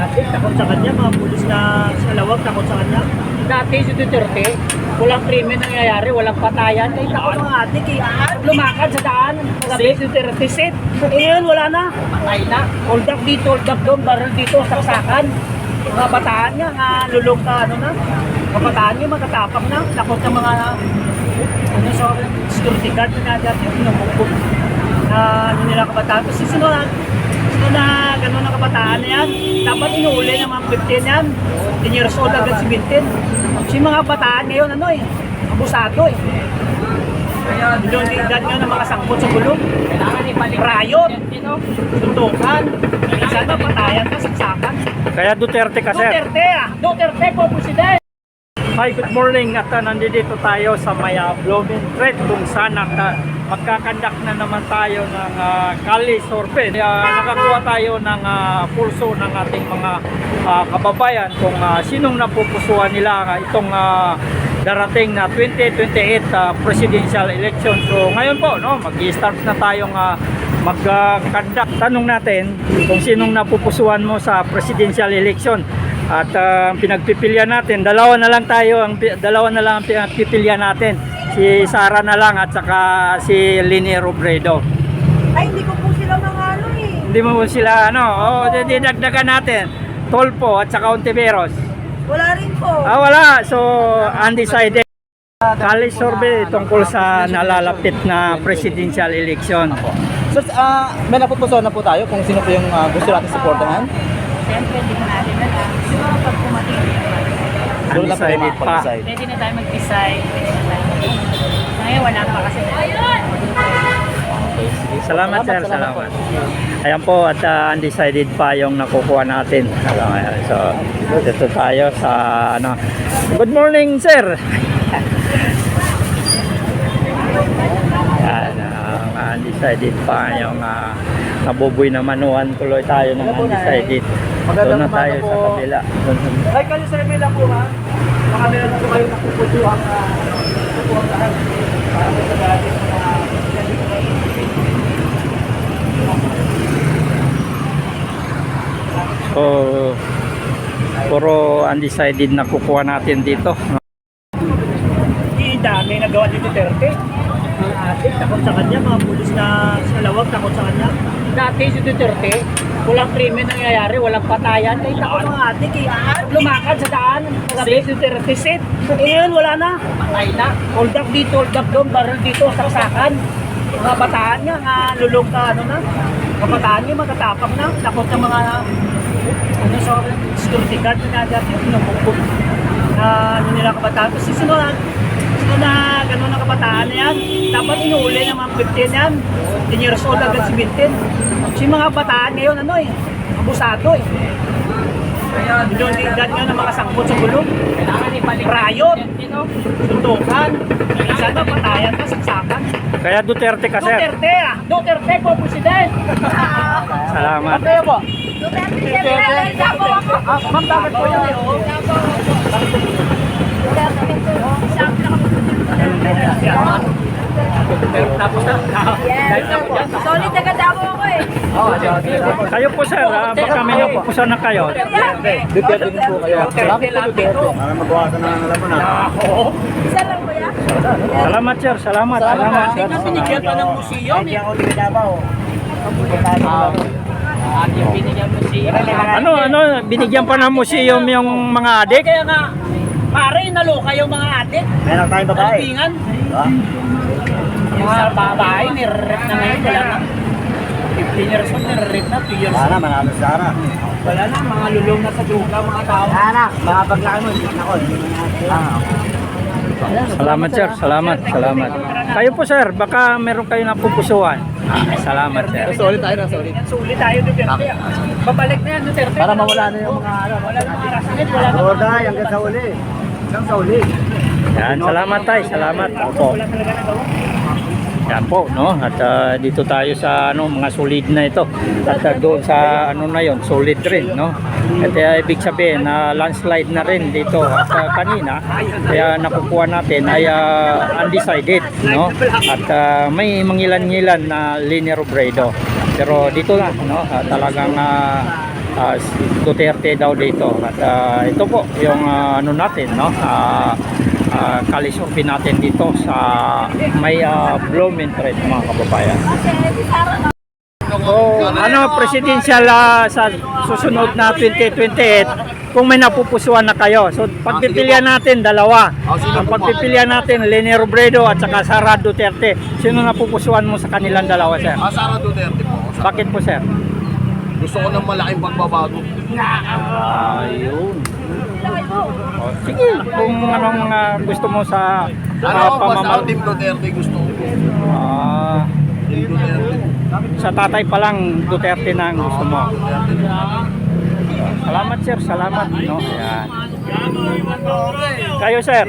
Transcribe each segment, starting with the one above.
adik, takot sa kanya, mga pulis na salawag, takot sa kanya. Dati si Duterte, walang krimen nangyayari, walang patayan. Eh, takot mga adik, lumakad sa daan, sabi si Duterte, sit. Ngayon, wala na. Patay na. Hold up dito, hold up doon, baril dito, saksakan. Mga bataan niya, lulong ka, ano na. Mga bataan niya, magkatapang na. Takot ng mga, ano sa security guard na dati, pinumukog. Ano nila kabataan. Kasi sino na gano'n na kabataan na yan, dapat inuuli ng mga 15 yan. 10 years old agad si 17. Si mga bataan ngayon, ano eh, abusado eh. Yung edad nyo na makasangkot sa gulong. Riot, suntukan, minsan na patayan na, saksakan. Kaya Duterte ka, sir. Duterte po, President. Hi, good morning. At nandito tayo sa may Blooming Thread kung saan magkakandak na naman tayo ng Kali Sorbe. Nakakuha tayo ng pulso ng ating mga kababayan kung sinong napupusuan nila itong darating na 2028 presidential election. So ngayon po, no, mag-start na tayong magkandak. Tanong natin kung sinong napupusuan mo sa presidential election. At pinagpipilian natin, dalawa na lang ang pinagpipilian natin. Si Sara na lang at saka si Leni Robredo. Ay, hindi ko po sila mga ano eh. Hindi mo po sila ano? Didagdagan natin. Tolpo at saka Ontiveros. Wala rin po. Wala. So, undecided. Kali Sorbe tungkol sa nalalapit na presidential election. So, may napupusuan na po tayo kung sino po yung gusto natin supportahan? Siyempre, hindi ko natin alam. Siguro pag pumating Doon na po kayo Undecided pa. makapag-decide. pwede na tayo mag-decide. Ngayon, wala pa kasi. Okay, sige. Salamat, sir. Salamat. Ayan po, at undecided pa yung nakukuha natin. So, dito tayo sa ano. Good morning, sir. Yan, undecided pa yung nabuboy na manuhan. Tuloy tayo ng undecided. Doon na tayo sa kabila. Ay, kayo sa kabila po ha. Baka meron po kayo nakupusuhan pupuntahan. Para sa dati So, puro undecided na kukuha natin dito. Hindi dami nagawa ni Duterte. Mga adik, takot sa kanya, mga pulis na salawag, takot sa kanya. Dati si Duterte, walang krimen nangyayari, walang patayan. Eh, takot mga adik, lumakad sa daan, sabi si Duterte, sit. Ngayon, wala na. Patay na. Hold up dito, hold up doon, baril dito, saksakan. Mga bataan niya, lulong ka, ano na. Mga bataan niya, magkatapang na. Takot ng mga, ano sa security guard na dati, pinumukog. Ano nila kabataan. Kasi sino na gano'n na kabataan na yan, dapat inuuli ng mga 15 yan. 10 years old agad si 17. Si mga bataan ngayon, ano eh, abusado eh. Yung edad nyo na makasangkot sa gulong. Riot, suntukan, minsan na patayan na, saksakan. Kaya Duterte ka, sir. Duterte po, President. Salamat. Kayo po. Duterte, siyempre, Davao ako. Ma'am, dapat po yun eh. Tapos na. Yes. Solid na Davao ako eh. Kayo po, sir, baka may napupusan na kayo. Duterte din po kayo. Salamat po, Duterte. Para mabawasan na ang alam mo na. Isa lang ba yan? Salamat, sir. Salamat. Salamat. Binigyan pa ng museum eh. Ano, binigyan pa ng museum yung mga adik? Kaya nga, pare, naloka yung mga adik. Meron tayong babae. Albingan. Yung sa babae, nire-rep na ngayon. Wala na. 15 years old, nire-rep na. 2 years old. Sana, manalo si Sara. Wala na, mga lulong na sa duga, mga tao. Sana, mga paglaki mo, hindi ako. Salamat, sir. Salamat. Salamat. Kayo po, sir, baka meron kayo napupusuan. Salamat, sir. Solid tayo na, solid. Sulit tayo, Duterte. Babalik na yan, Duterte. Para mawala na yung mga ano. Wala na mga rasalit, wala na. Wala, hanggang sa uli. Hanggang sa uli. Yan, salamat tayo. Salamat. Opo. Wala talaga nagawa. Yan po, no? At dito tayo sa mga solid na ito. At doon sa na yon, solid rin, no? At ibig sabihin na landslide na rin dito. At kanina, kaya nakukuha natin ay undecided, no? At may mangilan-ngilan na Leni Robredo. Pero dito na, no? Talagang Duterte daw dito. At ito po yung ano natin, no? Kalisurvey natin dito sa may Blumentritt, mga kababayan. So, ano, presidential sa susunod na 2028, kung may napupusuan na kayo. So, pagpipilian natin, dalawa. Ang pagpipilian natin, Leni Robredo at saka Sara Duterte. Sino napupusuan mo sa kanilang dalawa, sir? Sara Duterte po. Bakit po, sir? Gusto ko ng malaking pagbabago. Ayun. O, sige, kung anong gusto mo sa Basta pamamal... Team Duterte gusto ko. Team Duterte. Sa tatay pa lang, Duterte na ang gusto mo. Salamat, sir. Salamat. No? Ayan. Kayo, sir.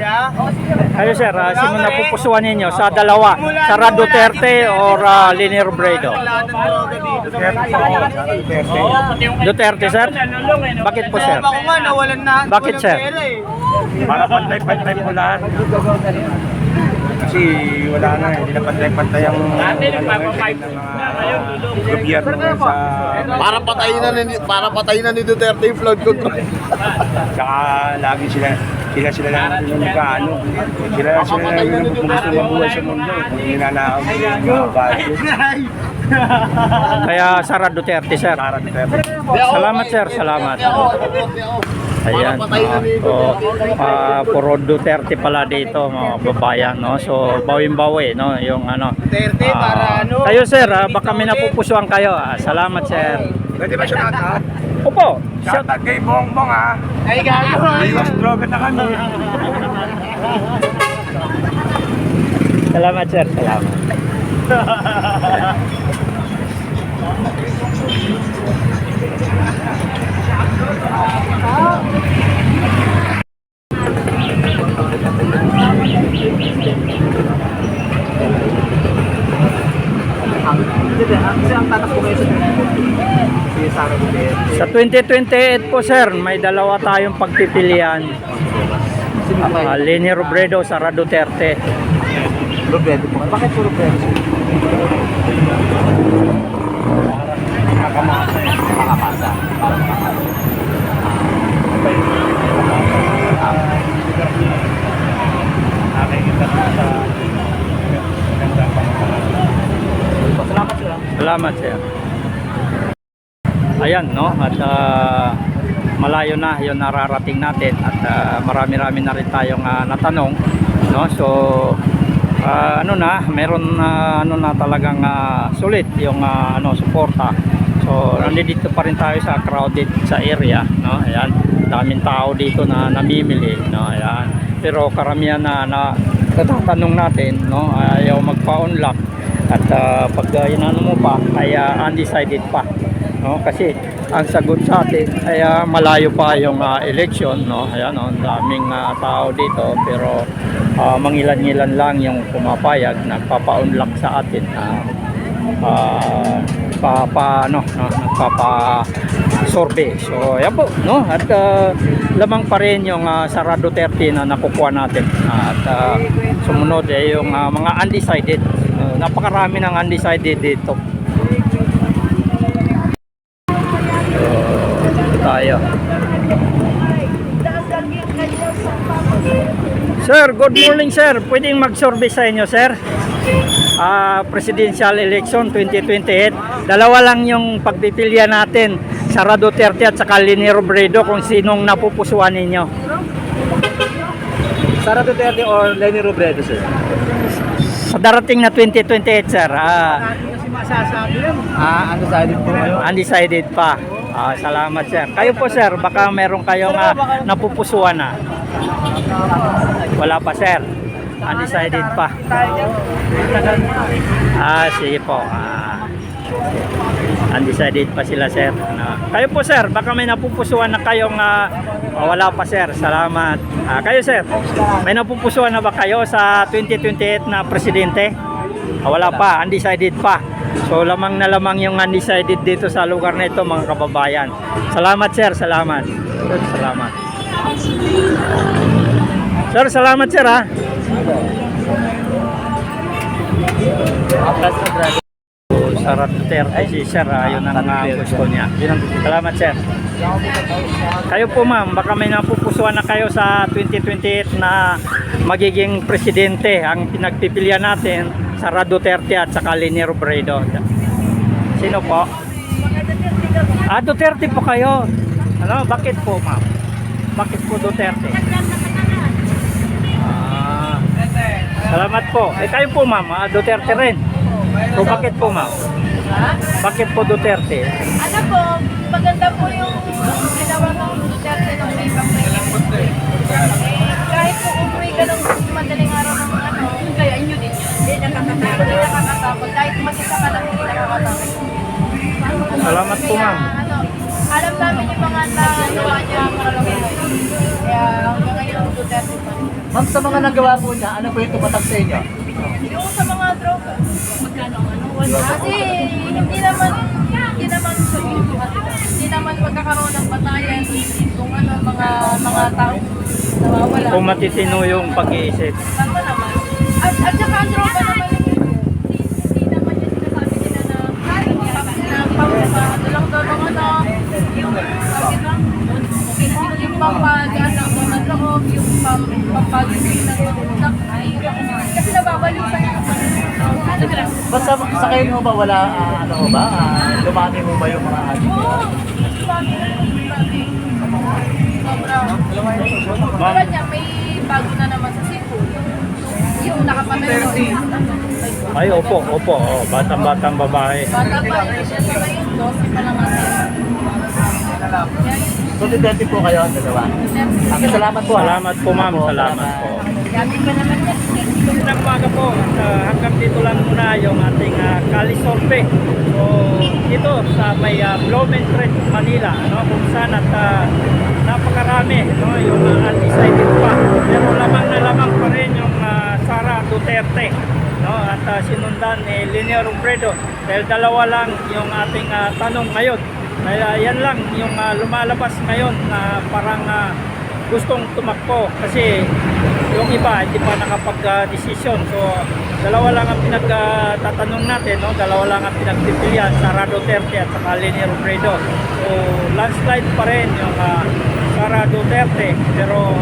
Kayo, sir. Sino napupusuan ninyo sa dalawa? Sara Duterte or Leni Robredo? Duterte, sir? Bakit po, sir? Bakit, sir? Para pantay-pantay po lahat. Kasi wala na, hindi na pantay-pantay ang gobyerno sa... Para patayin na ni Duterte yung flood control. Tsaka lagi sila lang yung nagkaano. Sila lang yung gusto mabuhay sa mundo. Ninanakaw yung mga budget. Kaya Sara Duterte, sir. Para Duterte. Salamat, sir. Salamat. Ayan. Puro Duterte pala dito, mga babayan, no? So, bawin-bawi, no? Yung ano. Duterte para ano? Kayo, sir, baka may napupusuan kayo. Salamat, sir. Pwede ba siya nata? Opo. Shout out kay Bongbong ha. Ay, gago. Iwas droga na kami. Salamat, sir. Salamat. Ang tatak po kayo si Sara Duterte. Sa 2028 po, sir, may dalawa tayong pagpipilian. Leni Robredo, Sara Duterte. Robredo po. Bakit po Robredo? Makapasa. Salamat, sir. Ayan, no? At malayo na yung nararating natin at marami-rami na rin tayong natanong, no? So ano na, meron ano na talagang sulit yung suporta. So nandito pa rin tayo sa crowded sa area, no? Ayan, daming tao dito na namimili, no? Ayan. Pero karamihan na natatanong natin, no, ayaw magpa-unlock at pag inano mo pa ay undecided pa, no? Kasi ang sagot sa atin ay malayo pa yung election, no? Ayan, no? Ang daming tao dito pero mangilan-ngilan lang yung pumapayag nagpapa-unlock sa atin, nagpapa-survey. So yan po, no? At lamang pa rin yung Sara Duterte na nakukuha natin. At sumunod yung mga undecided. Napakarami ng undecided dito. So, tayo. Sir, good morning, sir. Pwedeng mag-survey sa inyo, sir? Presidential election 2028. Dalawa lang yung pagpipilian natin, Sara Duterte at saka Leni Robredo, kung sinong napupusuan ninyo. Sara Duterte or Leni Robredo, sir? Sa darating na 2028, sir. Undecided po kayo? Undecided pa. Salamat, sir. Kayo po, sir, baka meron kayong napupusuan na. Wala pa, sir. Undecided pa. Sige po. Undecided pa sila, sir. Kayo po, sir, baka may napupusuan na kayong wala pa, sir. Salamat. Kayo, sir, may napupusuan na ba kayo sa 2028 na presidente? Wala pa, undecided pa. So lamang na lamang yung undecided dito sa lugar na ito, mga kababayan. Salamat, sir. Salamat. Sir, salamat. Sir, salamat, sir, ha. Sara Duterte si Sir, yun ang gusto niya. Salamat Sir. Kayo po ma'am, baka may napupusuan na kayo sa 2028 na magiging presidente. Ang pinagpipilian natin, Sara Duterte at saka Leni Robredo. Sino po? Duterte po kayo. Ano, bakit po ma'am? Bakit po Duterte? Salamat po. Kayo po ma'am, Duterte rin. So bakit po ma'am? Bakit po Duterte? Ano po, maganda po yung ginawa ng Duterte ng may pang-president. Kahit po umuwi ka ng madaling araw ng kaya inyo din yun. Hindi nakakatakot. Kahit mag-isa ka lang, hindi nakakatakot. Salamat po ma'am. Alam namin yung mga nagawa niya karalawin. Kaya hanggang ngayon Duterte pa. Ma'am, sa mga nagawa po niya, ano po yung tumatak sa inyo? Yung sa mga droga. Kasi hindi naman magkakaroon ng batayan kung ano mga tao nawawala. Kung matitino yung pag-iisip. Tama naman. At saka ang droga naman hindi naman yung sinasabi nila na pamamato lang daw ng ano yung pampagaan ng mga loob, yung pampagising ng mga kasi nababalisan yung Ba't sa kayo mo ba wala, ano ho ba, lumami mo ba yung mga adik? oo, sobrang wala niya, may bago na naman sa Cebu yung nakapatay Ay, opo. Oh, batang-batang babae. bata pa rin siya sa ngayon 12 pa lang So, Duterte po kayo ang dalawa. Okay, salamat po. Salamat po ma'am, salamat po. dati pa naman yan Magandang umaga po. At, hanggang dito lang muna yung ating Kalisorbe. So, dito sa may Blumentritt, Manila, no, kung saan at napakarami, no, yung undecided pa. Pero lamang pa rin yung Sara Duterte, no, at sinundan ni Leni Robredo. Dahil dalawa lang yung ating tanong ngayon. Kaya yan lang yung lumalabas ngayon na parang gustong tumakbo kasi yung iba hindi pa nakapag-desisyon. So dalawa lang ang pinagtatanong natin, no? Dalawa lang ang pinagpipilian, Sara Duterte at saka Leni Robredo. So landslide pa rin yung Sara Duterte, pero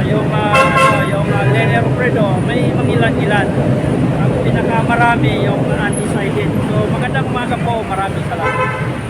yung Leni Robredo may mangilan-ilan. Ang pinakamarami yung undecided. So magandang umaga po, maraming salamat.